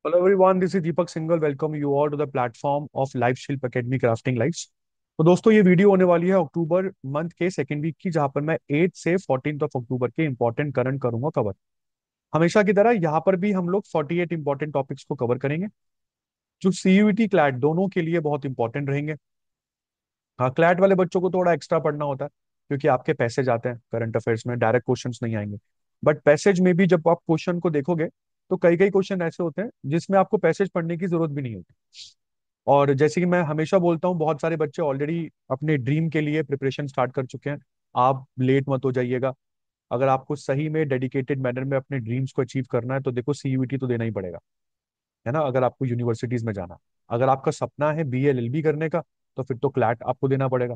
Hello everyone, this is Deepak Singhal. Welcome you all to the platform of Lifeship Academy Crafting Lives. तो दोस्तों ये video होने वाली है अक्टूबर मंथ के सेकेंड वीक की, जहां पर मैं 8 से 14 ऑफ अक्टूबर के इंपॉर्टेंट करंट करूंगा कवर। हमेशा की तरह यहाँ पर भी हम लोग 48 इंपॉर्टेंट टॉपिक्स को कवर करेंगे, जो सीयूईटी क्लैट दोनों के लिए बहुत इंपॉर्टेंट रहेंगे। हाँ, क्लैट वाले बच्चों को थोड़ा एक्स्ट्रा पढ़ना होता है, क्योंकि आपके पैसे जाते हैं करंट अफेयर्स में, डायरेक्ट क्वेश्चंस नहीं आएंगे। बट पैसेज में भी जब आप क्वेश्चन को देखोगे तो कई कई क्वेश्चन ऐसे होते हैं जिसमें आपको पैसेज पढ़ने की जरूरत भी नहीं होती। और जैसे कि मैं हमेशा बोलता हूँ, बहुत सारे बच्चे ऑलरेडी अपने ड्रीम के लिए प्रिपरेशन स्टार्ट कर चुके हैं। आप लेट मत हो जाइएगा। अगर आपको सही में डेडिकेटेड मैनर में अपने ड्रीम्स को अचीव करना है तो देखो सीयूईटी तो देना ही पड़ेगा, है ना। अगर आपको यूनिवर्सिटीज में जाना, अगर आपका सपना है बीए एलएलबी करने का, तो फिर तो क्लैट आपको देना पड़ेगा।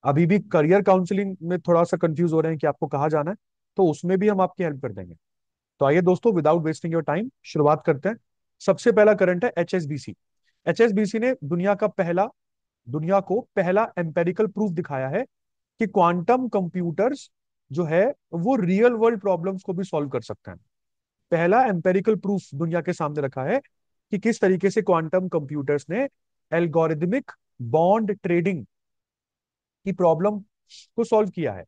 अभी भी करियर काउंसलिंग में थोड़ा सा कंफ्यूज हो रहे हैं कि आपको कहाँ जाना है, तो उसमें भी हम आपकी हेल्प कर देंगे। तो आइए दोस्तों, विदाउट वेस्टिंग योर टाइम शुरुआत करते हैं। सबसे पहला करंट है एचएसबीसी। एचएसबीसी ने दुनिया को पहला एम्पेरिकल प्रूफ दिखाया है कि क्वांटम कंप्यूटर्स जो है वो रियल वर्ल्ड प्रॉब्लम्स को भी सॉल्व कर सकते हैं। पहला एम्पेरिकल प्रूफ दुनिया के सामने रखा है कि किस तरीके से क्वांटम कंप्यूटर्स ने एल्गोरिदमिक बॉन्ड ट्रेडिंग की प्रॉब्लम को सॉल्व किया है।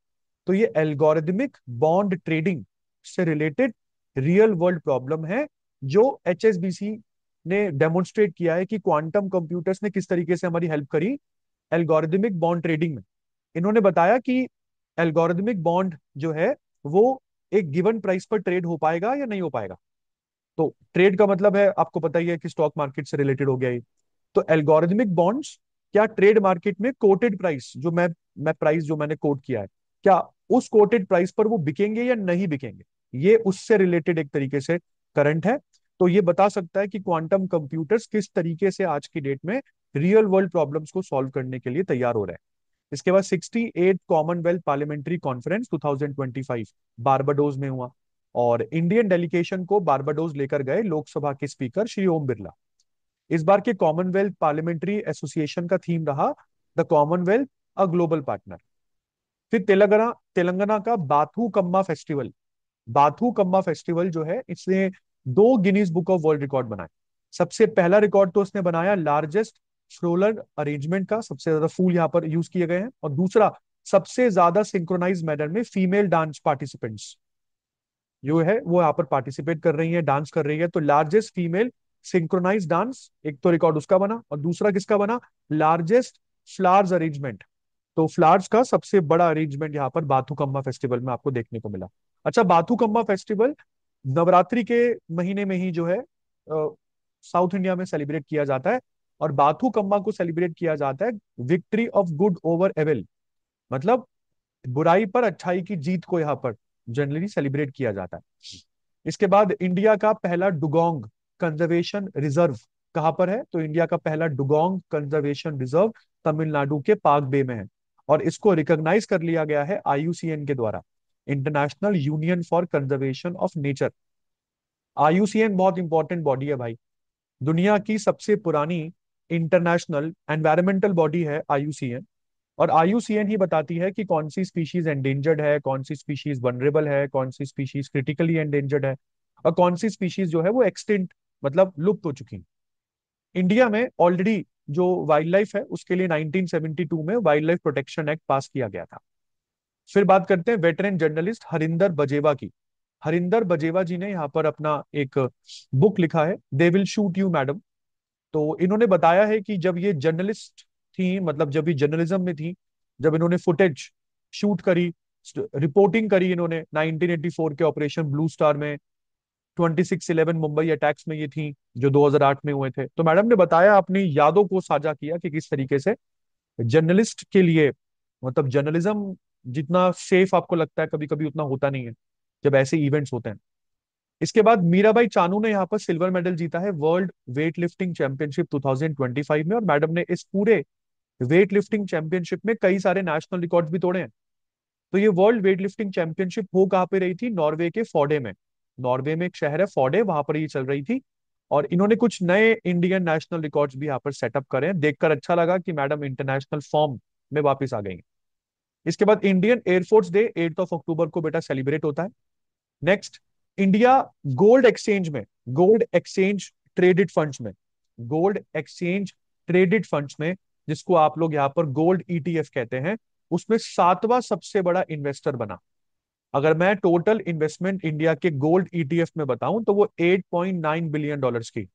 तो ये एल्गोरिदमिक बॉन्ड ट्रेडिंग से रिलेटेड रियल वर्ल्ड प्रॉब्लम है, जो एचएसबीसी ने डेमोन्स्ट्रेट किया है कि क्वांटम कंप्यूटर्स ने किस तरीके से हमारी हेल्प करी एल्गोरिदमिक बॉन्ड ट्रेडिंग में। इन्होंने बताया कि एल्गोरिदमिक बॉन्ड जो है वो एक गिवन प्राइस पर ट्रेड हो पाएगा या नहीं हो पाएगा। तो ट्रेड का मतलब है, आपको पता ही है कि स्टॉक मार्केट से रिलेटेड हो गया ये। तो एल्गोरिदमिक बॉन्ड्स क्या ट्रेड मार्केट में कोटेड प्राइस, जो मैं प्राइस जो मैंने कोट किया है, क्या उस कोटेड प्राइस पर वो बिकेंगे या नहीं बिकेंगे, ये उससे रिलेटेड एक तरीके से करंट है। तो ये बता सकता है कि क्वांटम कंप्यूटर्स किस तरीके से आज की डेट में रियल वर्ल्ड प्रॉब्लम्स को सॉल्व करने के लिए तैयार हो रहे हैं। इसके बाद 68 कॉमनवेल्थ पार्लियामेंट्री कॉन्फ्रेंस 2025 बारबाडोस में हुआ, और इंडियन डेलीगेशन को बारबाडोस लेकर गए लोकसभा के स्पीकर श्री ओम बिरला। इस बार के कॉमनवेल्थ पार्लियामेंट्री एसोसिएशन का थीम रहा the Commonwealth a global partner. फिर तेलंगाना तेलंगाना का बाथू कम्मा फेस्टिवल जो है, इसने दो Guinness book of world record बनाए। सबसे पहला रिकॉर्ड तो उसने बनाया लार्जेस्ट फ्लोरल अरेंजमेंट का, सबसे ज्यादा फूल यहाँ पर यूज किए गए हैं, और दूसरा सबसे ज्यादा सिंक्रोनाइज मैनर में फीमेल डांस पार्टिसिपेंट्स जो है वो यहाँ पर पार्टिसिपेट कर रही है, डांस कर रही है। तो लार्जेस्ट फीमेल सिंक्रोनाइज डांस, एक तो रिकॉर्ड उसका बना, और दूसरा किसका बना, लार्जेस्ट फ्लावर्स अरेंजमेंट। तो फ्लावर्स का सबसे बड़ा अरेंजमेंट यहाँ पर बाथुकम्मा फेस्टिवल में आपको देखने को मिला। अच्छा, बाथुकम्मा फेस्टिवल नवरात्रि के महीने में ही जो है साउथ इंडिया में सेलिब्रेट किया जाता है, और बाथुकम्मा को सेलिब्रेट किया जाता है victory of good over evil, मतलब बुराई पर अच्छाई की जीत को यहाँ पर जनरली सेलिब्रेट किया जाता है। इसके बाद इंडिया का पहला डुगोंग कंजर्वेशन रिजर्व कहाँ पर है, तो इंडिया का पहला डुगोंग कंजर्वेशन रिजर्व तमिलनाडु के पाक बे में है, और इसको रिकॉग्नाइज कर लिया गया है आईयूसीएन के द्वारा, international union for conservation of nature. IUCN बहुत इंपॉर्टेंट बॉडी है भाई, दुनिया की सबसे पुरानी इंटरनेशनल एनवायरमेंटल बॉडी है आईयूसीएन। और आईयूसीएन ही बताती है कि कौन सी स्पीशीज एंडेंजर्ड है, कौन सी स्पीशीज वनरेबल है, कौन सी स्पीशीज क्रिटिकली एंडेंजर्ड है, और कौन सी स्पीशीज जो है वो एक्सटिंक्ट मतलब लुप्त हो चुकी है। इंडिया में ऑलरेडी जो वाइल्ड लाइफ है उसके लिए 1972 में वाइल्ड लाइफ प्रोटेक्शन एक्ट पास किया गया था। फिर बात करते हैं वेटरन जर्नलिस्ट हरिंदर बजेवा की। हरिंदर बजेवा जी ने यहाँ पर अपना एक बुक लिखा है, they will shoot you madam. तो इन्होंने बताया है कि जब ये जर्नलिस्ट थी, मतलब जब ये जर्नलिज्म में थी, जब इन्होंने फुटेज शूट करी, रिपोर्टिंग करी इन्होंने 1984 के ऑपरेशन ब्लू स्टार में, 26/11 मुंबई अटैक्स में ये थी जो 2008 में हुए थे। तो मैडम ने बताया, अपनी यादों को साझा किया कि किस तरीके से जर्नलिस्ट के लिए, मतलब जर्नलिज्म जितना सेफ आपको लगता है कभी कभी उतना होता नहीं है जब ऐसे इवेंट्स होते हैं। इसके बाद मीराबाई चानू ने यहाँ पर सिल्वर मेडल जीता है वर्ल्ड वेट लिफ्टिंग चैंपियनशिप 2025 में, और मैडम ने इस पूरे वेट लिफ्टिंग चैंपियनशिप में कई सारे नेशनल रिकॉर्ड भी तोड़े हैं। तो ये वर्ल्ड वेट लिफ्टिंग चैंपियनशिप हो कहाँ पे रही थी, नॉर्वे के फोडे में। नॉर्वे में एक शहर है फोडे, वहां पर ये चल रही थी, और इन्होंने कुछ नए इंडियन नेशनल रिकॉर्ड्स भी यहाँ पर सेटअप करे हैं। देखकर अच्छा लगा कि मैडम इंटरनेशनल फॉर्म में वापस आ गई हैं। इसके बाद इंडियन एयरफोर्स डे 8 अक्टूबर को बेटा सेलिब्रेट होता है। नेक्स्ट, इंडिया गोल्ड एक्सचेंज में गोल्ड एक्सचेंज ट्रेडेड फंड्स में, गोल्ड एक्सचेंज ट्रेडेड फंड्स में, जिसको आप लोग यहाँ पर गोल्ड ईटीएफ कहते हैं, उसमें सातवां सबसे बड़ा इन्वेस्टर बना। अगर मैं टोटल इन्वेस्टमेंट इंडिया के गोल्ड ईटीएफ में बताऊं तो वो $8.9 बिलियन की।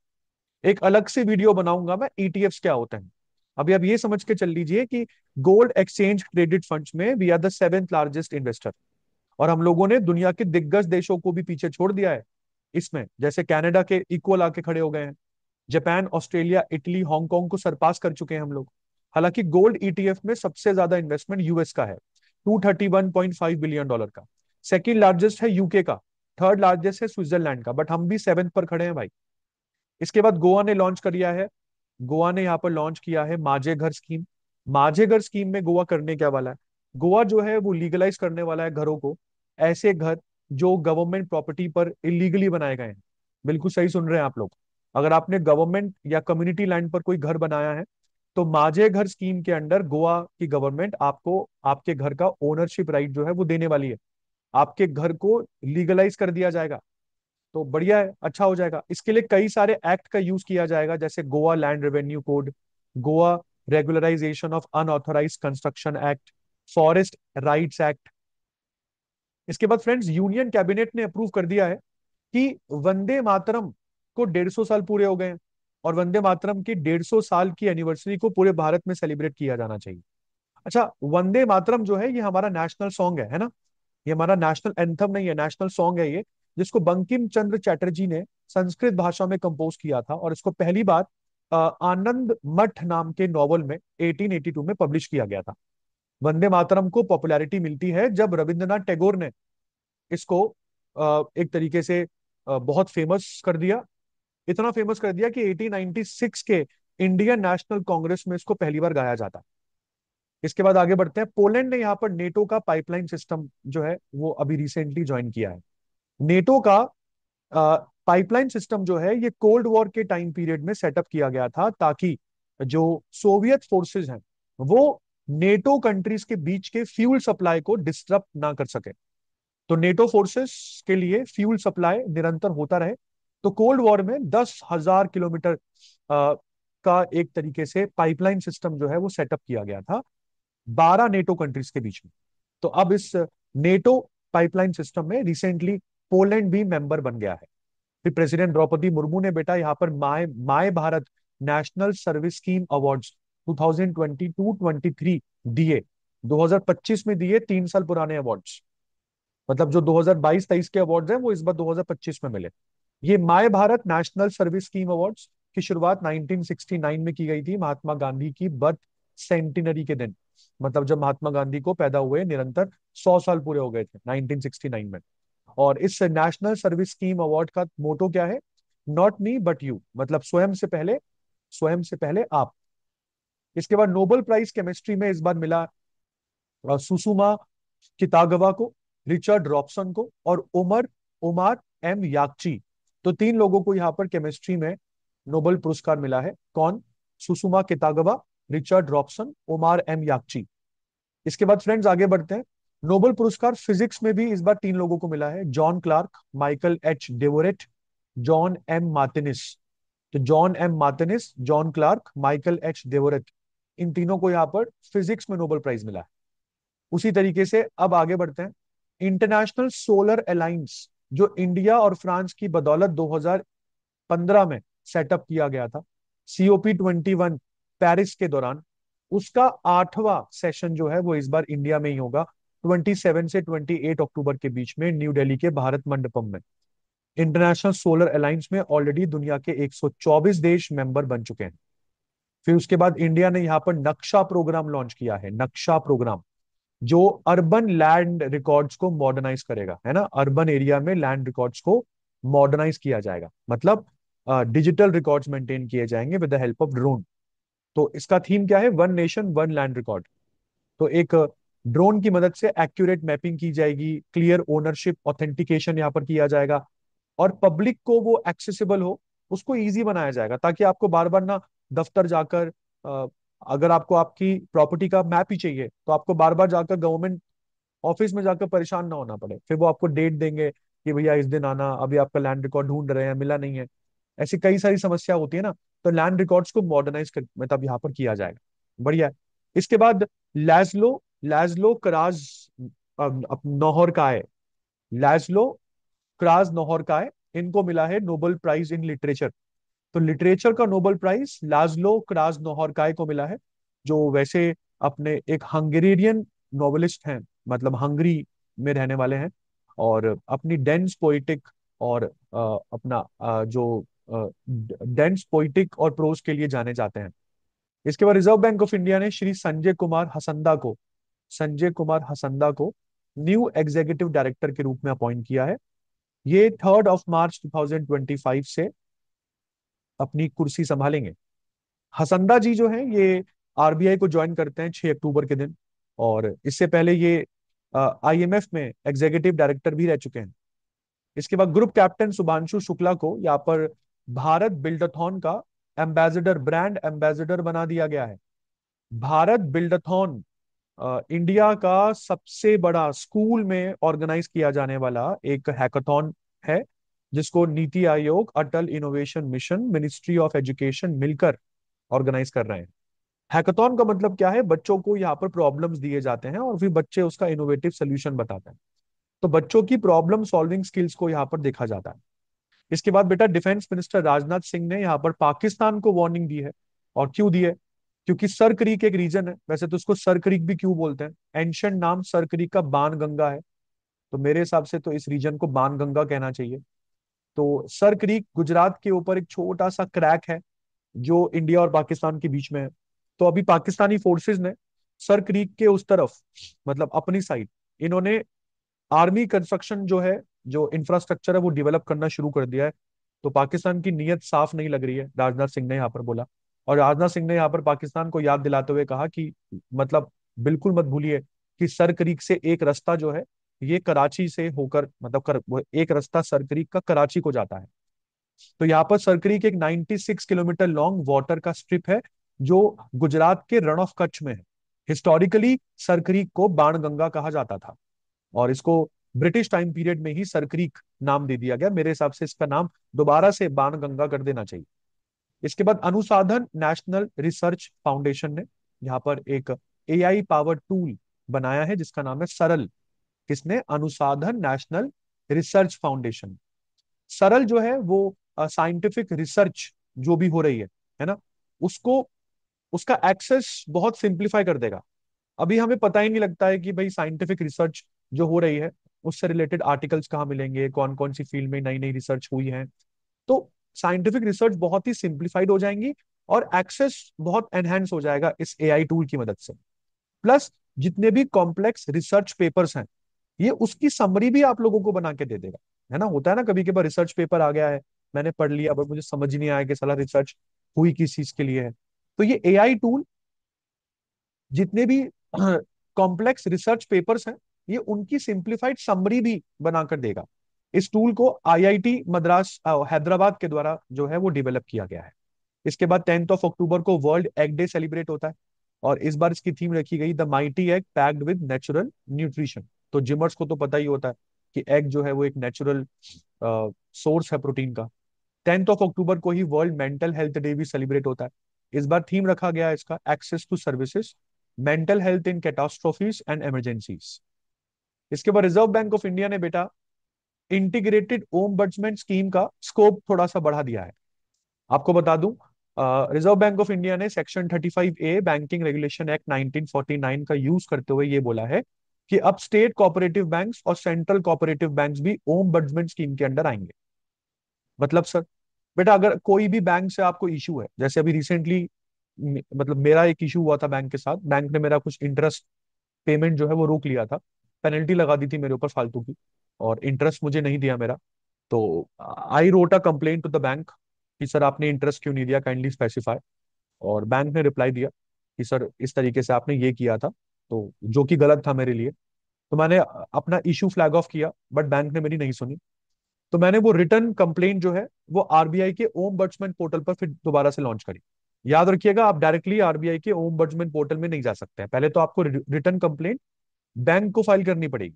एक अलग से वीडियो बनाऊंगा मैं ईटीएफ क्या होते हैं। अभी आप ये समझ के चल लीजिए कि गोल्ड एक्सचेंज ट्रेडेड फंड्स में we are the seventh largest investor. और हम लोगों ने दुनिया के दिग्गज देशों को भी पीछे छोड़ दिया है इसमें, जैसे कनाडा के इक्वल आके खड़े हो गए हैं। जापान, ऑस्ट्रेलिया, इटली, हांगकांग को सरपास कर चुके हैं हम लोग। हालांकि गोल्ड ईटीएफ में सबसे ज्यादा इन्वेस्टमेंट यूएस का है, $231.5 बिलियन का। सेकेंड लार्जेस्ट है यूके का, थर्ड लार्जेस्ट है स्विट्जरलैंड का, बट हम भी सेवेंथ पर खड़े हैं भाई। इसके बाद गोवा ने लॉन्च कर दिया है, गोवा ने यहाँ पर लॉन्च किया है माझे घर स्कीम। माझे घर स्कीम में गोवा करने क्या वाला है, गोवा जो है वो लीगलाइज करने वाला है घरों को, ऐसे घर जो गवर्नमेंट प्रॉपर्टी पर इलीगली बनाए गए हैं। बिल्कुल सही सुन रहे हैं आप लोग। अगर आपने गवर्नमेंट या कम्युनिटी लैंड पर कोई घर बनाया है, तो माझे घर स्कीम के अंडर गोवा की गवर्नमेंट आपको आपके घर का ओनरशिप राइट जो है वो देने वाली है। आपके घर को लीगलाइज कर दिया जाएगा। तो बढ़िया है, अच्छा हो जाएगा। इसके लिए कई सारे एक्ट का यूज किया जाएगा, जैसे Goa land revenue code, Goa regularisation of unauthorise construction act, forest rights act. इसके बाद फ्रेंड्स यूनियन कैबिनेट ने अप्रूव कर दिया है कि वंदे मातरम को 150 साल पूरे हो गए हैं, और वंदे मातरम की 150 साल की एनिवर्सरी को पूरे भारत में सेलिब्रेट किया जाना चाहिए। अच्छा, वंदे मातरम जो है ये हमारा नेशनल सॉन्ग है ना? ये हमारा नेशनल एंथम नहीं है, नेशनल सॉन्ग है ये, जिसको बंकिम चंद्र चैटर्जी ने संस्कृत भाषा में कंपोज किया था, और इसको पहली बार आनंद मठ नाम के नॉवल में 1882 में पब्लिश किया गया था। वंदे मातरम को पॉपुलैरिटी मिलती है जब रविंद्रनाथ टैगोर ने इसको एक तरीके से बहुत फेमस कर दिया। इतना फेमस कर दिया कि 1896 के इंडियन नेशनल कांग्रेस में इसको पहली बार गाया जाता। इसके बाद आगे बढ़ते हैं। पोलैंड ने यहाँ पर नेटो का पाइपलाइन सिस्टम जो है वो अभी रिसेंटली ज्वाइन किया है। नेटो का पाइपलाइन सिस्टम जो है ये कोल्ड वॉर के टाइम पीरियड में सेटअप किया गया था, ताकि जो सोवियत फोर्सेस हैं वो नेटो कंट्रीज के बीच के फ्यूल सप्लाई को डिस्टर्ब ना कर सके। तो नेटो फोर्सेस के लिए फ्यूल सप्लाई निरंतर होता रहे। तो कोल्ड वॉर में 10,000 किलोमीटर का एक तरीके से पाइपलाइन सिस्टम जो है वो सेटअप किया गया था 12 नेटो कंट्रीज के बीच में। तो अब इस नेटो पाइपलाइन सिस्टम में रिसेंटली पोलैंड भी मेंबर बन गया है। फिर प्रेसिडेंट द्रौपदी मुर्मू ने बेटा यहाँ पर my my Bharat national service scheme awards 2022-23 दिए, 2025 में दिए, 3 साल पुराने अवार्ड्स। मतलब जो 2022-23 के अवार्ड्स हैं वो इस बार 2025 में मिले। ये my Bharat national service scheme awards की शुरुआत 1969 में की गई थी, महात्मा गांधी की बर्थ सेंटिनरी के दिन। मतलब जब महात्मा गांधी को पैदा हुए निरंतर 100 साल पूरे हो गए थे 1969 में। और इस नेशनल सर्विस स्कीम अवार्ड का मोटो क्या है? नॉट मी बट यू, मतलब स्वयं से पहले आप। इसके बाद नोबेल प्राइज केमिस्ट्री में इस बार मिला सुसुमा कितागवा को, रिचर्ड रॉबसन को, और उमार एम याकची। तो तीन लोगों को यहाँ पर केमिस्ट्री में नोबेल पुरस्कार मिला है। कौन? सुसुमा कितागवा, रिचर्ड रॉबसन, उमार एम याकची। इसके बाद फ्रेंड्स आगे बढ़ते हैं। नोबेल पुरस्कार फिजिक्स में भी इस बार तीन लोगों को मिला है, John Clarke, Michael H Devoret, John M Martinis. तो John M Martinis, John Clarke, Michael H Devoret, इन तीनों को यहाँ पर फिजिक्स में नोबेल प्राइज मिला है। उसी तरीके से अब आगे बढ़ते हैं। इंटरनेशनल सोलर अलायंस जो इंडिया और फ्रांस की बदौलत 2015 में सेटअप किया गया था, COP21 पेरिस के दौरान, उसका 8वां सेशन जो है वो इस बार इंडिया में ही होगा, 27 से 28 अक्टूबर के बीच में न्यू दिल्ली के भारत मंडपम में। इंटरनेशनल सोलर अलायंस में ऑलरेडी दुनिया के 124 देश मेंबर बन चुके हैं। फिर उसके बाद इंडिया ने यहाँ पर नक्शा प्रोग्राम लॉन्च किया है, नक्शा प्रोग्राम जो अर्बन लैंड रिकॉर्ड्स को मॉडर्नाइज करेगा, है ना? अर्बन एरिया में लैंड रिकॉर्ड्स को मॉडर्नाइज किया जाएगा, मतलब डिजिटल रिकॉर्ड्स मेंटेन किए जाएंगे with the help of drone. तो इसका थीम क्या है? One nation one land record. तो एक ड्रोन की मदद से एक्यूरेट मैपिंग की जाएगी, क्लियर ओनरशिप ऑथेंटिकेशन यहाँ पर किया जाएगा, और पब्लिक को वो एक्सेसिबल हो, उसको इजी बनाया जाएगा, ताकि आपको बार बार ना दफ्तर जाकर अगर आपको आपकी प्रॉपर्टी का मैप ही चाहिए तो आपको बार बार जाकर गवर्नमेंट ऑफिस में जाकर परेशान ना होना पड़े। फिर वो आपको डेट देंगे कि भैया इस दिन आना, अभी आपका लैंड रिकॉर्ड ढूंढ रहे हैं, मिला नहीं है। ऐसी कई सारी समस्या होती है ना, तो लैंड रिकॉर्ड्स को मॉडर्नाइज कर मतलब यहाँ पर किया जाएगा। बढ़िया है। इसके बाद लैजलो लैजलो क्राज नौहर का है, लैजलो क्राज नौहर का है, इनको मिला है नोबेल प्राइज इन लिटरेचर। तो लिटरेचर का नोबेल प्राइज लाज्लो क्राज नौहर काय को मिला है, जो वैसे अपने एक हंगेरियन नोवेलिस्ट हैं, मतलब हंगरी में रहने वाले हैं, और अपनी डेंस पोइटिक और अपना जो डेंस पोइटिक और प्रोज के लिए जाने जाते हैं। इसके बाद रिजर्व बैंक ऑफ इंडिया ने श्री संजय कुमार हसंदा को न्यू एग्जीक्यूटिव डायरेक्टर के रूप में अपॉइंट किया है। ये 3 मार्च 2025 से अपनी कुर्सी संभालेंगे। हसंदा जी जो हैं ये आरबीआई को ज्वाइन करते हैं 6 अक्टूबर के दिन, और इससे पहले ये आईएमएफ में एग्जीक्यूटिव डायरेक्टर भी रह चुके हैं। इसके बाद ग्रुप कैप्टन सुभांशु शुक्ला को यहाँ पर भारत बिल्डाथॉन का एम्बेसडर, ब्रांड एम्बेसडर बना दिया गया है। भारत बिल्डाथॉन इंडिया का सबसे बड़ा स्कूल में ऑर्गेनाइज किया जाने वाला एक हैकाथॉन है, जिसको NITI Aayog, Atal innovation mission, ministry of education मिलकर ऑर्गेनाइज कर रहे हैं। हैकाथॉन का मतलब क्या है, बच्चों को यहाँ पर प्रॉब्लम्स दिए जाते हैं और फिर बच्चे उसका इनोवेटिव सोल्यूशन बताते हैं। तो बच्चों की प्रॉब्लम सॉल्विंग स्किल्स को यहाँ पर देखा जाता है। इसके बाद बेटा डिफेंस मिनिस्टर राजनाथ सिंह ने यहाँ पर पाकिस्तान को वार्निंग दी है। और क्यों दी है? क्योंकि सर क्रीक एक रीजन है, वैसे तो उसको सर क्रीक भी क्यों बोलते हैं, एंशियंट नाम सर क्रीक का बाण गंगा है, तो मेरे हिसाब से तो इस रीजन को बाण गंगा कहना चाहिए। तो सर क्रीक गुजरात के ऊपर एक छोटा सा क्रैक है जो इंडिया और पाकिस्तान के बीच में है। तो अभी पाकिस्तानी फोर्सेस ने सर क्रीक के उस तरफ, मतलब अपनी साइड, इन्होंने आर्मी कंस्ट्रक्शन जो है, जो इंफ्रास्ट्रक्चर है वो डेवलप करना शुरू कर दिया है। तो पाकिस्तान की नीयत साफ नहीं लग रही है, राजनाथ सिंह ने यहाँ पर बोला। और राजनाथ सिंह ने यहाँ पर पाकिस्तान को याद दिलाते हुए कहा कि मतलब बिल्कुल मत भूलिए कि सर क्रीक से एक रास्ता जो है ये कराची से होकर, मतलब वो एक रास्ता सर क्रीक का कराची को जाता है। तो यहाँ पर सर क्रीक एक 96 किलोमीटर लॉन्ग वाटर का स्ट्रिप है जो गुजरात के रण ऑफ कच्छ में है। हिस्टोरिकली सर क्रीक को बाणगंगा कहा जाता था, और इसको ब्रिटिश टाइम पीरियड में ही सर क्रीक नाम दे दिया गया। मेरे हिसाब से इसका नाम दोबारा से बाणगंगा कर देना चाहिए। इसके बाद अनुसाधन नेशनल रिसर्च फाउंडेशन ने यहाँ पर एक एआई पावर टूल बनाया है जिसका नाम है सरल। किसने? अनुसाधन नेशनल रिसर्च फाउंडेशन। सरल जो है वो साइंटिफिक रिसर्च जो भी हो रही है ना, उसको, उसका एक्सेस बहुत सिंप्लीफाई कर देगा। अभी हमें पता ही नहीं लगता है कि भाई साइंटिफिक रिसर्च जो हो रही है उससे रिलेटेड आर्टिकल्स कहाँ मिलेंगे, कौन कौन सी फील्ड में नई नई रिसर्च हुई है। तो साइंटिफिक रिसर्च बहुत ही सिंप्लीफाइड हो जाएंगी और एक्सेस बहुत एनहेंस हो जाएगा इस एआई टूल की मदद से। प्लस जितने भी कॉम्प्लेक्स रिसर्च पेपर्स हैं ये उसकी समरी भी आप लोगों को बना के दे देगा। है ना, होता है ना कभी कभार रिसर्च पेपर आ गया है, मैंने पढ़ लिया बट मुझे समझ ही नहीं आया कि साला रिसर्च हुई किस चीज के लिए है। तो ये एआई टूल जितने भी कॉम्प्लेक्स रिसर्च पेपर्स हैं ये उनकी सिंप्लीफाइड समरी भी बनाकर देगा। इस टूल को आईआईटी मद्रास हैदराबाद के द्वारा जो है वो डेवलप किया गया है। इसके बाद 10 अक्टूबर को वर्ल्ड एग डे सेलिब्रेट होता है, और इस बार इसकी थीम रखी गई the mighty egg packed with natural nutrition. तो जिमर्स को तो पता ही होता है कि एग जो है वो एक नेचुरल सोर्स है प्रोटीन का। 10 अक्टूबर को ही वर्ल्ड मेंटल हेल्थ डे भी सेलिब्रेट होता है। इस बार थीम रखा गया है इसका access to services, mental health in catastrophes and emergencies. इसके बाद रिजर्व बैंक ऑफ इंडिया ने बेटा इंटीग्रेटेड ओम्बड्समैन स्कीम का स्कोप थोड़ा सा बढ़ा दिया है। आपको बता दूं, रिजर्व बैंक ऑफ इंडिया ने section 35A banking regulation act 1949 का यूज करते हुए ये बोला है कि अब स्टेट कोऑपरेटिव बैंक्स और सेंट्रल कोऑपरेटिव बैंक्स भी ओम्बड्समैन स्कीम के अंडर आएंगे। मतलब सर, बेटा अगर कोई भी बैंक से आपको इशू है, जैसे अभी रिसेंटली मतलब मेरा एक इशू हुआ था बैंक के साथ, बैंक ने मेरा कुछ इंटरेस्ट पेमेंट जो है वो रोक लिया था, पेनल्टी लगा दी थी मेरे ऊपर फालतू की, और इंटरेस्ट मुझे नहीं दिया मेरा। तो I wrote a complaint to the bank कि सर आपने इंटरेस्ट क्यों नहीं दिया, काइंडली स्पेसिफाई। और बैंक ने रिप्लाई दिया कि सर इस तरीके से आपने ये किया था, तो जो कि गलत था मेरे लिए। तो मैंने अपना इशू फ्लैग ऑफ किया बट बैंक ने मेरी नहीं सुनी। तो मैंने वो रिटर्न कंप्लेंट जो है वो आरबीआई के ओम्बड्समैन पोर्टल पर फिर दोबारा से लॉन्च करी। याद रखिएगा, आप डायरेक्टली आरबीआई के ओम्बड्समैन पोर्टल में नहीं जा सकते हैं, पहले तो आपको रिटर्न कंप्लेंट बैंक को फाइल करनी पड़ेगी।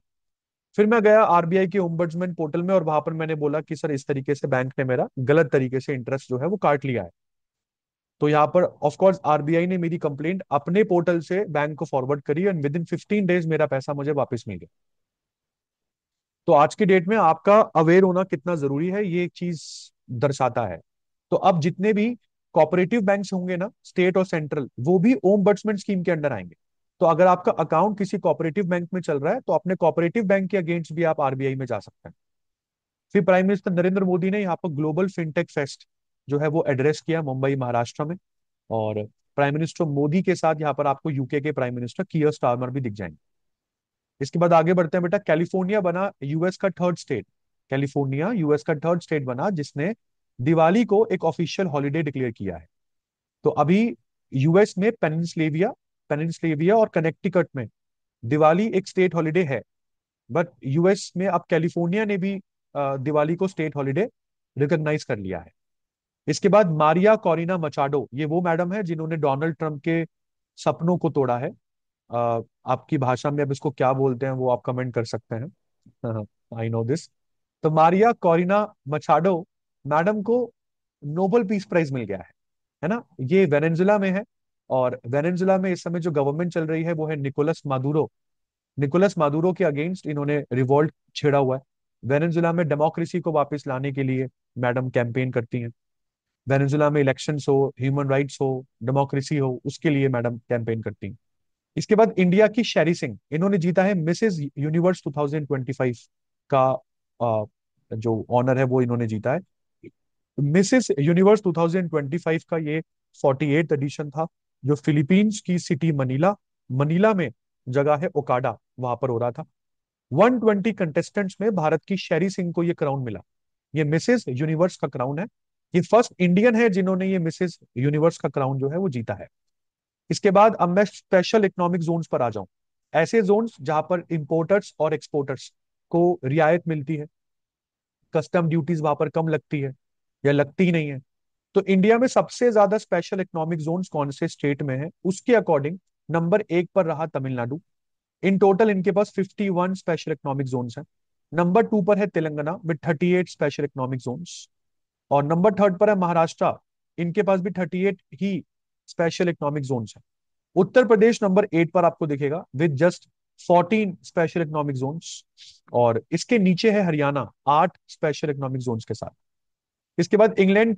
फिर मैं गया आरबीआई के ओम्बड्समैन पोर्टल में, और वहां पर मैंने बोला कि सर इस तरीके से बैंक ने मेरा गलत तरीके से इंटरेस्ट जो है वो काट लिया है। तो यहाँ पर ऑफ कोर्स आरबीआई ने मेरी कंप्लेंट अपने पोर्टल से बैंक को फॉरवर्ड करी, एंड विद इन 15 डेज मेरा पैसा मुझे वापस मिल गया। तो आज की डेट में आपका अवेयर होना कितना जरूरी है, ये एक चीज दर्शाता है। तो अब जितने भी कोऑपरेटिव बैंक्स होंगे ना, स्टेट और सेंट्रल, वो भी ओम्बड्समैन स्कीम के अंडर आएंगे। तो अगर आपका अकाउंट किसी कोऑपरेटिव बैंक में चल रहा है, तो अपने कोऑपरेटिव बैंक के अगेंस्ट भी आप आरबीआई में जा सकते हैं। फिर प्राइम मिनिस्टर नरेंद्र मोदी ने यहाँ पर ग्लोबल फिनटेक फेस्ट जो है वो एड्रेस किया मुंबई महाराष्ट्र में। और प्राइम मिनिस्टर मोदी के साथ यहाँ पर आपको यूके के प्राइम मिनिस्टर कियर स्टारमर भी दिख जाएंगे। इसके बाद आगे बढ़ते हैं बेटा। कैलिफोर्निया बना यूएस का थर्ड स्टेट। कैलिफोर्निया यूएस का थर्ड स्टेट बना जिसने दिवाली को एक ऑफिशियल हॉलिडे डिक्लेयर किया है। तो अभी यूएस में पेनिनस्लेविया पेनिनस्लेविया और कनेक्टिकट में दिवाली एक स्टेट हॉलिडे है। बट यूएस में अब कैलिफोर्निया ने भी दिवाली को स्टेट हॉलिडे रिकॉग्नाइज कर लिया है। इसके बाद मारिया कोरिना मचाडो, ये वो मैडम है जिन्होंने डोनाल्ड ट्रंप के सपनों को तोड़ा है। आपकी भाषा में अब इसको क्या बोलते हैं वो आप कमेंट कर सकते हैं। I know this. तो मारिया कोरिना मचाडो मैडम को नोबेल पीस प्राइज मिल गया है ना। ये वेनेजुला में है, और वेनेजुला में इस समय जो गवर्नमेंट चल रही है वो है निकोलस मादुरो। निकोलस मादुरो के अगेंस्ट इन्होंने रिवॉल्ट छेड़ा हुआ है। वेनेजुला में डेमोक्रेसी को वापस लाने के लिए मैडम कैंपेन करती हैं। वेनेजुला में इलेक्शंस हो, ह्यूमन राइट्स हो, डेमोक्रेसी हो, उसके लिए मैडम कैंपेन करती हैं। इसके बाद इंडिया की शेरी सिंह, इन्होंने जीता है मिसेस यूनिवर्स 2025 का जो ऑनर है वो इन्होंने जीता है। मिसेस यूनिवर्स 2025 का ये 48th एडिशन था, जो फिलीपींस की सिटी मनीला मनीला में जगह है ओकाडा, वहां पर हो रहा था। 120 कंटेस्टेंट्स में भारत की शेरी सिंह को ये क्राउन मिला। ये मिसेस यूनिवर्स का क्राउन है। ये फर्स्ट इंडियन है जिन्होंने ये मिसेस यूनिवर्स का क्राउन जो है वो जीता है। इसके बाद अब मैं स्पेशल इकोनॉमिक जोन्स पर आ जाऊं। ऐसे जोन्स जहां पर इंपोर्टर्स और एक्सपोर्टर्स को रियायत मिलती है, कस्टम ड्यूटीज वहां पर कम लगती है या लगती ही नहीं है। तो इंडिया में सबसे ज्यादा स्पेशल इकोनॉमिक जोन्स कौन से स्टेट में है, उसके अकॉर्डिंग नंबर 1 पर रहा तमिलनाडु। इन टोटल इनके पास 51 स्पेशल इकोनॉमिक जोन्स हैं। नंबर 2 पर है Telangana with 38 special economic zones. और नंबर 3 पर है महाराष्ट्र। इनके पास भी 38 ही स्पेशल इकोनॉमिक जोन्स हैं। उत्तर प्रदेश नंबर 8 पर आपको दिखेगा with just 14 special economic zones. और इसके नीचे है हरियाणा 8 स्पेशल इकोनॉमिक जोन्स के साथ। इसके बाद इंग्लैंड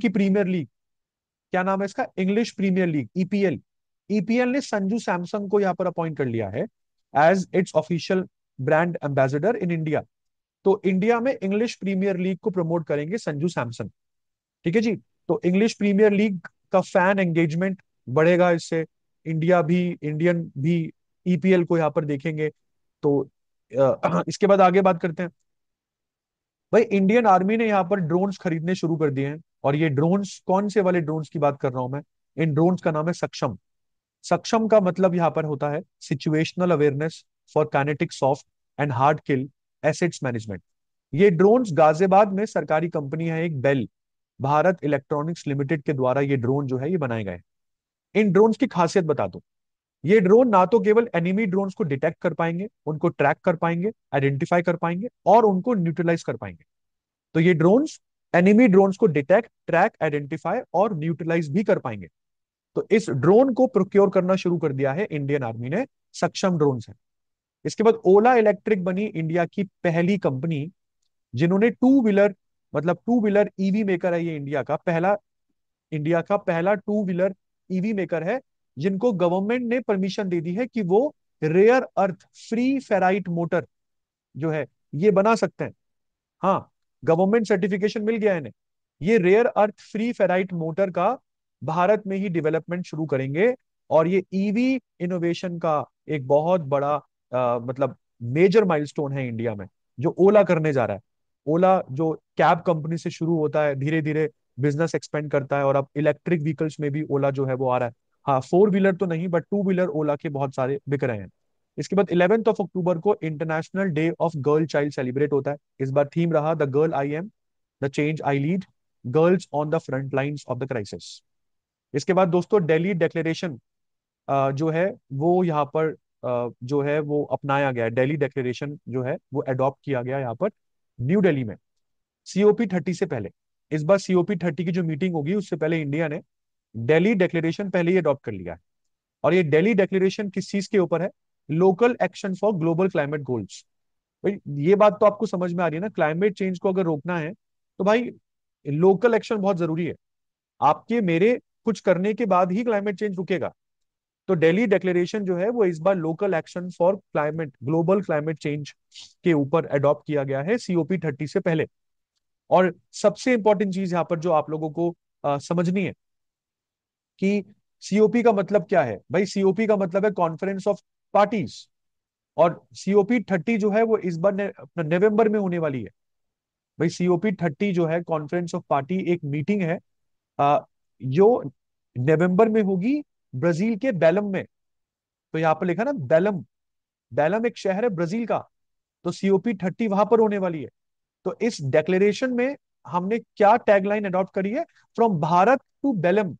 की प्रीमियर लीग, क्या नाम है इसका, English premiere League, EPL. EPL ने संजू सैमसंग को यहाँ पर अपॉइंट कर लिया है as its official brand ambassador in India. तो इंडिया में इंग्लिश प्रीमियर लीग को प्रमोट करेंगे संजू सैमसन। ठीक है जी। तो इंग्लिश प्रीमियर लीग का फैन एंगेजमेंट बढ़ेगा इससे। इंडियन भी ईपीएल को यहाँ पर देखेंगे। तो इसके बाद आगे बात करते हैं। भाई इंडियन आर्मी ने यहाँ पर ड्रोन्स खरीदने शुरू कर दिए हैं। और ये ड्रोन्स कौन से वाले ड्रोन्स की बात कर रहा हूं मैं, इन ड्रोन्स का नाम है सक्षम। सक्षम का मतलब यहाँ पर होता है situational awareness for kinetic soft and hard kill assets management. ये ड्रोन्स गाजियाबाद में सरकारी कंपनी है एक बेल भारत इलेक्ट्रॉनिक्स लिमिटेड के द्वारा ये ड्रोन जो है ये बनाए गए। इन ड्रोन्स की खासियत बता दूं। ये ड्रोन ना तो केवल एनिमी ड्रोन्स को डिटेक्ट कर पाएंगे, उनको ट्रैक कर पाएंगे, आइडेंटिफाई कर पाएंगे और उनको न्यूट्रलाइज कर पाएंगे। तो ये ड्रोन्स एनिमी ड्रोन्स को डिटेक्ट, ट्रैक, आइडेंटिफाई और न्यूट्रलाइज भी कर पाएंगे। तो इस ड्रोन को प्रोक्योर करना शुरू कर दिया है इंडियन आर्मी ने। सक्षम ड्रोन है। इसके बाद ओला इलेक्ट्रिक बनी इंडिया की पहली कंपनी जिन्होंने टू व्हीलर, मतलब टू व्हीलर ईवी मेकर है। ये इंडिया का पहला टू व्हीलर ईवी मेकर है जिनको गवर्नमेंट ने परमिशन दे दी है कि वो rare earth free ferrite motor जो है ये बना सकते हैं। हाँ, गवर्नमेंट सर्टिफिकेशन मिल गया है इन्हें। ये rare earth free ferrite motor का भारत में ही डेवलपमेंट शुरू करेंगे। और ये ईवी इनोवेशन का एक बहुत बड़ा मतलब मेजर माइलस्टोन है इंडिया में, जो ओला करने जा रहा है। ओला जो कैब कंपनी से शुरू होता है, धीरे धीरे बिजनेस एक्सपेंड करता है, और अब इलेक्ट्रिक व्हीकल्स में भी ओला जो है वो आ रहा है। हाँ, फोर व्हीलर तो नहीं, बट टू व्हीलर ओला के बहुत सारे बिक रहे हैं। इसके बाद 11 अक्टूबर को international day of girl child celebrate होता है। इस बार थीम रहा the girl I am, the change I lead, girls on the front lines of the crisis. इसके बाद दोस्तों दिल्ली डिक्लेरेशन जो है वो यहाँ पर जो है वो अपनाया गया है, दिल्ली डिक्लेरेशन जो है वो अडॉप्ट किया गया यहाँ पर न्यू दिल्ली में, COP30 से पहले। इस बार COP30 की जो मीटिंग होगी उससे पहले इंडिया ने दिल्ली डिक्लेरेशन पहले ही अडॉप्ट कर लिया है। और ये दिल्ली डिक्लेरेशन किस चीज के ऊपर है? Local action for global climate goals. भाई ये बात तो आपको समझ में आ रही है ना, क्लाइमेट चेंज को अगर रोकना है तो भाई लोकल एक्शन बहुत जरूरी है। आपके मेरे कुछ करने के बाद ही क्लाइमेट चेंज रुकेगा। तो दिल्ली डिक्लेरेशन जो है वो इस बार local action for climate global climate change के ऊपर अडॉप्ट किया गया है COP30 से पहले। और सबसे इंपॉर्टेंट चीज यहाँ पर जो आप लोगों को समझनी है कि COP का मतलब क्या है। भाई COP का मतलब है कॉन्फ्रेंस ऑफ पार्टीज। और COP30 जो है वो इस बार अपना नवंबर में होने वाली है। भाई COP30 जो है कॉन्फ्रेंस ऑफ पार्टी, एक मीटिंग है जो नवंबर में होगी ब्राजील के बेलम में। तो यहाँ पर लिखा ना बेलम, बेलम एक शहर है ब्राजील का। तो COP30 वहां पर होने वाली है। तो इस डेक्लेरेशन में हमने क्या टैगलाइन अडॉप्ट करी है? From Bharat to Belem.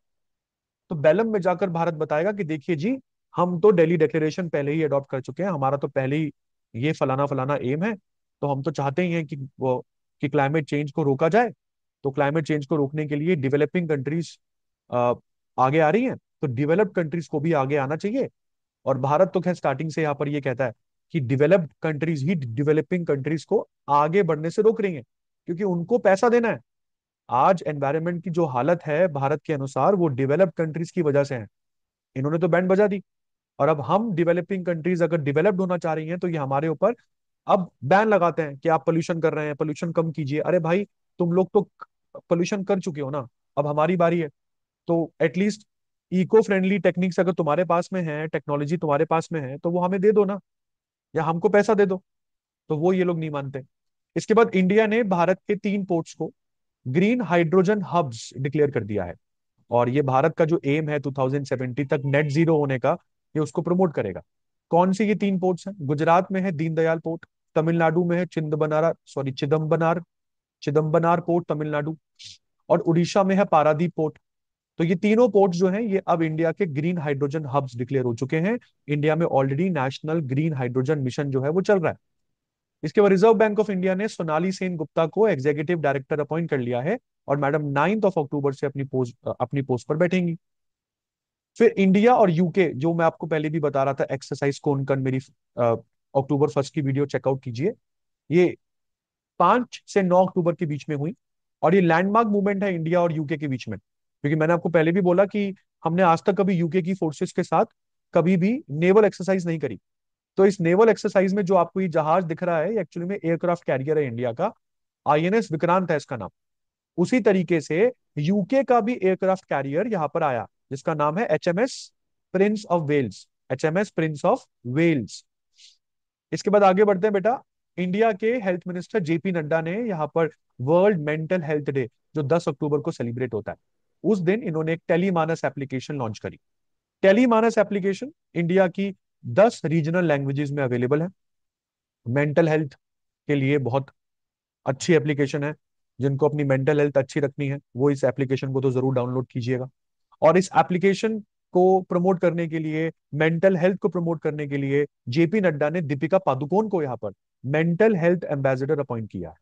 तो बेलम में जाकर भारत बताएगा कि देखिए जी, हम तो दिल्ली डिक्लेरेशन पहले ही अडॉप्ट कर चुके हैं, हमारा तो पहले ही ये फलाना फलाना एम है। तो हम तो चाहते ही हैं कि वो कि क्लाइमेट चेंज को रोका जाए। तो क्लाइमेट चेंज को रोकने के लिए डेवलपिंग कंट्रीज आगे आ रही हैं, तो डेवलप्ड कंट्रीज को भी आगे आना चाहिए। और भारत तो खैर स्टार्टिंग से यहाँ पर ये कहता है कि डेवलप्ड कंट्रीज ही डेवलपिंग कंट्रीज को आगे बढ़ने से रोक रही हैं, क्योंकि उनको पैसा देना है। आज एनवायरनमेंट की जो हालत है भारत के अनुसार वो डेवलप्ड कंट्रीज की वजह से है। इन्होंने तो बैंड बजा दी। और अब हम डेवलपिंग कंट्रीज अगर डेवलप्ड होना चाह रही हैं तो ये हमारे ऊपर अब बैन लगाते हैं कि आप पोल्यूशन कर रहे हैं, पोल्यूशन कम कीजिए। अरे भाई, तुम लोग तो पोल्यूशन कर चुके हो ना, अब हमारी बारी है। तो एटलीस्ट इको फ्रेंडली टेक्निक्स अगर तुम्हारे पास में है, टेक्नोलॉजी तुम्हारे पास में है, तो वो हमें दे दो ना, या हमको पैसा दे दो। तो वो ये लोग नहीं मानते। इसके बाद इंडिया ने भारत के 3 पोर्ट्स को ग्रीन हाइड्रोजन हब्स डिक्लेयर कर दिया है। और ये भारत का जो एम है 2070 तक नेट जीरो होने का, ये उसको प्रमोट करेगा। कौन सी ये 3 पोर्ट्स हैं? गुजरात में है दीनदयाल पोर्ट, तमिलनाडु में है चिदम्बनार चिदम्बनार पोर्ट तमिलनाडु, और उड़ीसा में है पारादीप पोर्ट। तो ये तीनों पोर्ट्स जो हैं ये अब इंडिया के ग्रीन हाइड्रोजन हब्स डिक्लेयर हो चुके हैं। इंडिया में already national green hydrogen mission जो है वो चल रहा है। इसके बाद रिजर्व बैंक ऑफ इंडिया ने सोनाली सेन गुप्ता को एग्जीक्यूटिव डायरेक्टर अपॉइंट कर लिया है। और मैडम 9 अक्टूबर से अपनी पोस्ट पर बैठेंगी। फिर इंडिया और यूके, जो मैं आपको पहले भी बता रहा था एक्सरसाइज कौन कर, मेरी October 1 की वीडियो चेकआउट कीजिए। ये 5 से 9 अक्टूबर के बीच में हुई। और ये लैंडमार्क मूवमेंट है इंडिया और यूके के बीच में, क्योंकि मैंने आपको पहले भी बोला कि हमने आज तक कभी यूके की फोर्सेस के साथ कभी भी नेवल एक्सरसाइज नहीं करी। तो इस नेवल एक्सरसाइज में जो आपको ये जहाज दिख रहा है, एक्चुअली में एयरक्राफ्ट कैरियर है इंडिया का, INS विक्रांत है इसका नाम। उसी तरीके से यूके का भी एयरक्राफ्ट कैरियर यहाँ पर आया, जिसका नाम है HMS प्रिंस ऑफ वेल्स। इसके बाद आगे बढ़ते हैं बेटा। इंडिया के हेल्थ मिनिस्टर JP नड्डा ने यहाँ पर वर्ल्ड मेंटल हेल्थ डे, जो 10 अक्टूबर को सेलिब्रेट होता है, उस दिन इन्होंने एक टेलीमानस एप्लीकेशन लॉन्च करी। टेलीमानस एप्लीकेशन इंडिया की 10 रीजनल लैंग्वेजेस में अवेलेबल है। मेंटल हेल्थ के लिए बहुत अच्छी एप्लीकेशन है। जिनको अपनी मेंटल हेल्थ अच्छी रखनी है वो इस एप्लीकेशन को तो जरूर डाउनलोड कीजिएगा। और इस एप्लीकेशन को प्रमोट करने के लिए, मेंटल हेल्थ को प्रमोट करने के लिए JP नड्डा ने दीपिका पादुकोण को यहाँ पर मेंटल हेल्थ एम्बेसडर अपॉइंट किया है।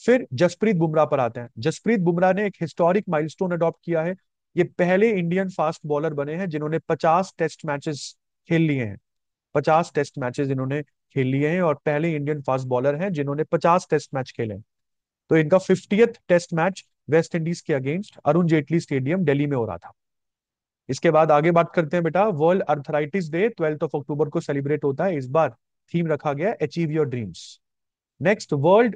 फिर जसप्रीत बुमराह पर आते हैं। जसप्रीत बुमराह ने एक हिस्टोरिक माइलस्टोन अडॉप्ट किया है। ये पहले इंडियन फास्ट बॉलर बने हैं जिन्होंने 50 टेस्ट मैचेस खेल लिए हैं। 50 टेस्ट मैचेस इन्होंने खेल लिए हैं, और पहले इंडियन फास्ट बॉलर हैं जिन्होंने 50 टेस्ट मैच खेले हैं। तो इनका 50th test match West Indies के अगेंस्ट अरुण जेटली स्टेडियम दिल्ली में हो रहा था। इसके बाद आगे बात करते हैं बेटा। वर्ल्ड अर्थराइटिस डे 12 अक्टूबर को सेलिब्रेट होता है। इस बार थीम रखा गया achieve your dreams. Next, world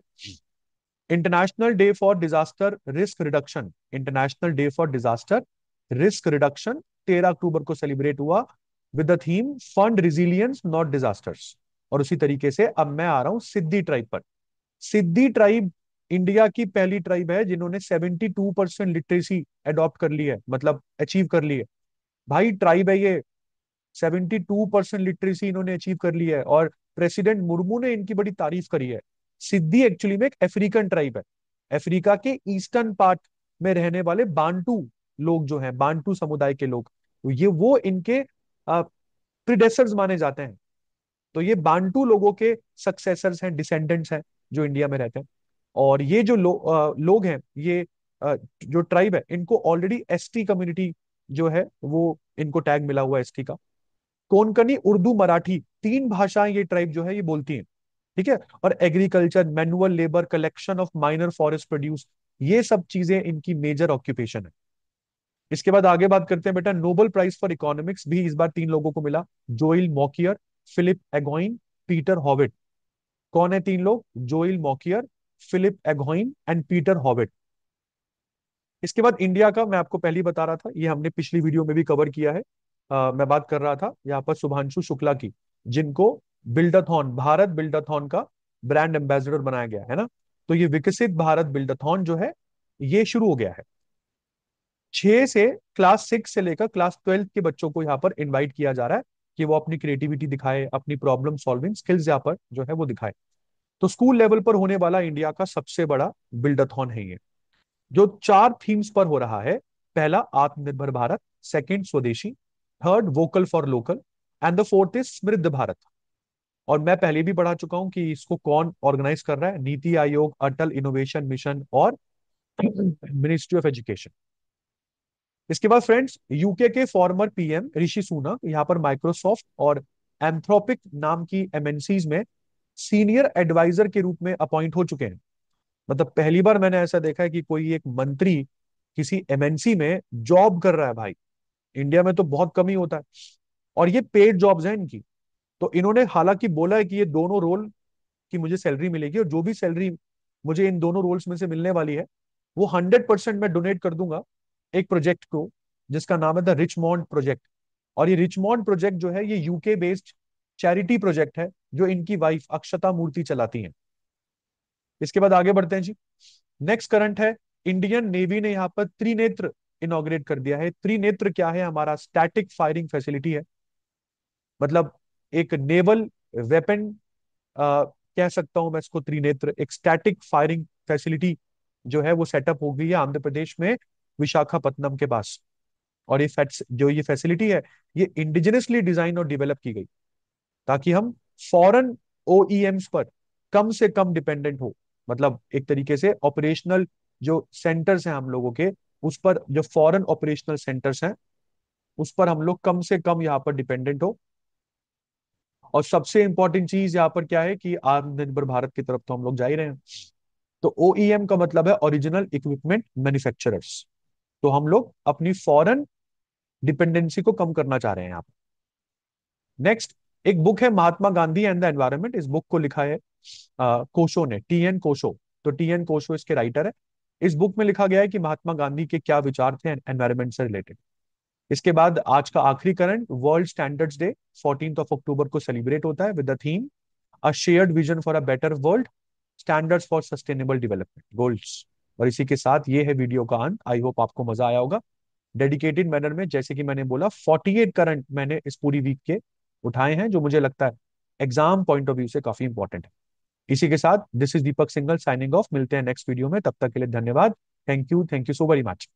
international day for disaster risk reduction. International day for disaster risk reduction 13 अक्टूबर को सेलिब्रेट हुआ with the theme fund resilience not disasters. और उसी तरीके से अब मैं आ रहा हूं सिद्धि ट्राइब पर। सिद्धि ट्राइब इंडिया की पहली ट्राइब है जिन्होंने 72% लिटरेसी अडॉप्ट कर ली है, मतलब अचीव कर ली है। भाई ट्राइब है ये, 72% लिटरेसी इन्होंने अचीव कर ली है। और प्रेसिडेंट मुर्मू ने इनकी बड़ी तारीफ करी है। सिद्धि एक्चुअली में एक अफ्रीकन ट्राइब है। अफ्रीका के ईस्टर्न पार्ट में रहने वाले बांटू लोग जो हैं, बांटू समुदाय के लोग, तो ये वो इनके प्रीडेसर्स माने जाते हैं। तो ये बांटू लोगों के सक्सेसर्स हैं, डिसेंडेंट्स हैं, जो इंडिया में रहते हैं। और ये जो लोग हैं, ये जो ट्राइब है, इनको ऑलरेडी एसटी कम्युनिटी जो है वो इनको टैग मिला हुआ है एसटी का। कोंकणी, उर्दू, मराठी, तीन भाषाएं ये ट्राइब जो है ये बोलती हैं। ठीक है। और agriculture, manual labour, collection of minor forest produce, ये सब चीजें इनकी मेजर ऑक्यूपेशन है। इसके बाद आगे बात करते हैं बेटा, नोबेल प्राइज फॉर इकोनॉमिक्स भी इस बार तीन लोगों को मिला। जोइल मॉकियर, फिलिप एगोइन, पीटर हॉविट। कौन है तीन लोग? जोइल मॉकियर, फिलिप एगोइन एंड पीटर हॉविट। इसके बाद इंडिया का मैं आपको पहले ही बता रहा था, ये हमने पिछली वीडियो में भी कवर किया है। मैं बात कर रहा था यहाँ पर शुभांशु शुक्ला की, जिनको बिल्डाथॉन, भारत बिल्डाथॉन का ब्रांड एम्बेसडर बनाया गया है ना। तो ये विकसित भारत बिल्डाथॉन जो है ये शुरू हो गया है। 6 से क्लास 6 से लेकर क्लास 12 के बच्चों को यहाँ पर इनवाइट किया जा रहा है कि वो अपनी क्रिएटिविटी दिखाए, अपनी प्रॉब्लम सॉल्विंग स्किल्स यहाँ पर जो है वो दिखाए। तो स्कूल लेवल पर होने वाला इंडिया का सबसे बड़ा बिल्डाथॉन है ये, जो 4 थीम्स पर हो रहा है। पहला आत्मनिर्भर भारत, सेकंड स्वदेशी, third vocal for local, and the fourth is समृद्ध भारत। और मैं पहले भी पढ़ा चुका हूं कि इसको कौन ऑर्गेनाइज कर रहा है, नीति आयोग, अटल इनोवेशन मिशन और मिनिस्ट्री ऑफ एजुकेशन। इसके बाद फ्रेंड्स, यूके के फॉर्मर पीएम ऋषि सुनक यहाँ पर माइक्रोसॉफ्ट और एंथ्रोपिक नाम की एमएनसीज में सीनियर एडवाइजर के रूप में अपॉइंट हो चुके हैं। मतलब पहली बार मैंने ऐसा देखा है कि कोई एक मंत्री किसी एमएनसी में जॉब कर रहा है भाई। इंडिया में तो बहुत कम ही होता है। और ये पेड जॉब्स हैं इनकी। तो इन्होंने हालांकि बोला है कि ये दोनों रोल की मुझे सैलरी मिलेगी, और जो भी सैलरी मुझे इन दोनों रोल्स में से मिलने वाली है वो 100% मैं डोनेट कर दूंगा एक प्रोजेक्ट को, जिसका नाम है द रिचमॉन्ड प्रोजेक्ट। और ये रिचमॉन्ड प्रोजेक्ट जो है ये यूके बेस्ड चैरिटी प्रोजेक्ट है, जो इनकी वाइफ अक्षता मूर्ति चलाती हैं। इसके बाद आगे बढ़ते हैं जी। नेक्स्ट करंट है, इंडियन नेवी ने यहाँ पर त्रिनेत्र इनॉग्रेट कर दिया है। त्रिनेत्र क्या है? हमारा स्टैटिक फायरिंग फैसिलिटी है। मतलब एक नेवल वेपन कह सकता हूं मैं इसको त्रिनेत्र, एक स्टैटिक फायरिंग फैसिलिटी जो है वो सेटअप हो गई है आंध्र प्रदेश में, विशाखापत्तनम के पास। और जो ये फैसिलिटी है ये इंडिजिनसली डिजाइन और डेवलप की गई, ताकि हम फॉरेन ओईएम्स पर कम से कम डिपेंडेंट हो। मतलब एक तरीके से ऑपरेशनल जो सेंटर्स हैं हम लोगों के, उस पर जो फॉरेन ऑपरेशनल सेंटर्स हैं उस पर हम लोग कम से कम यहाँ पर डिपेंडेंट हो। और सबसे इंपॉर्टेंट चीज यहाँ पर क्या है कि आत्मनिर्भर भारत की तरफ तो हम लोग जा ही रहे हैं। तो ओईएम का मतलब है ओरिजिनल इक्विपमेंट मैन्युफैक्चरर्स। तो हम लोग अपनी फॉरेन डिपेंडेंसी को कम करना चाह रहे हैं यहाँ पर। नेक्स्ट, एक बुक है Mahatma Gandhi and the environment. इस बुक को लिखा है कोशो ने, टीएन कोशो। तो टीएन कोशो इसके राइटर है। इस बुक में लिखा गया है कि महात्मा गांधी के क्या विचार थे एनवायरनमेंट से रिलेटेड। इसके बाद आज का आखिरी करंट, वर्ल्ड स्टैंडर्ड्स डे 14 अक्टूबर को सेलिब्रेट होता है with the theme a shared vision for a better world, standards for sustainable development goals. और इसी के साथ ये है वीडियो का अंत। आई होप आपको मजा आया होगा। डेडिकेटेड मैनर में, जैसे कि मैंने बोला, 48 करंट मैंने इस पूरी वीक के उठाए हैं, जो मुझे लगता है एग्जाम पॉइंट ऑफ व्यू से काफी इंपॉर्टेंट है। इसी के साथ this is Deepak single signing off. मिलते हैं नेक्स्ट वीडियो में, तब तक के लिए धन्यवाद। Thank you so very much.